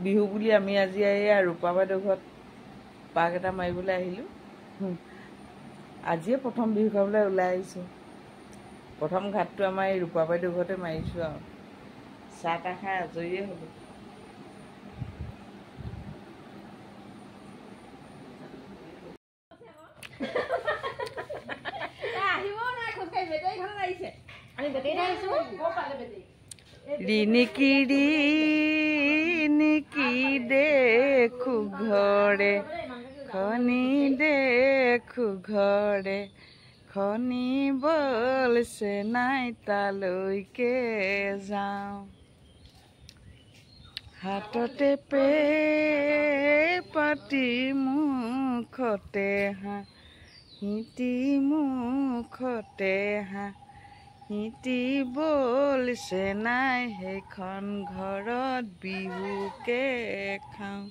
বিহু বুলি আমি আজি ৰূপা বাইদেউ ঘৰত পাক এটা মাৰিবলৈ আহিলোঁ। আজিয়ে প্ৰথম বিহু খাবলৈ ওলাই আহিছোঁ। প্ৰথম ঘাটটো আমাৰ এই ৰূপা বাইদেউ ঘৰতে মাৰিছোঁ আৰু চাহ তাহ খাই আজৰিয়ে হ'লোঁ। ৰিণিকি দেখো ঘৰে খনি দেখো ঘৰে খনি বলছে নাই তালৈকে যাওঁ হাততে পে পাতি মুখতে হাঁহিতি মুখতে হাঁহিতি বলছে নাই সেইখন ঘৰত বিহুকে খাওঁ।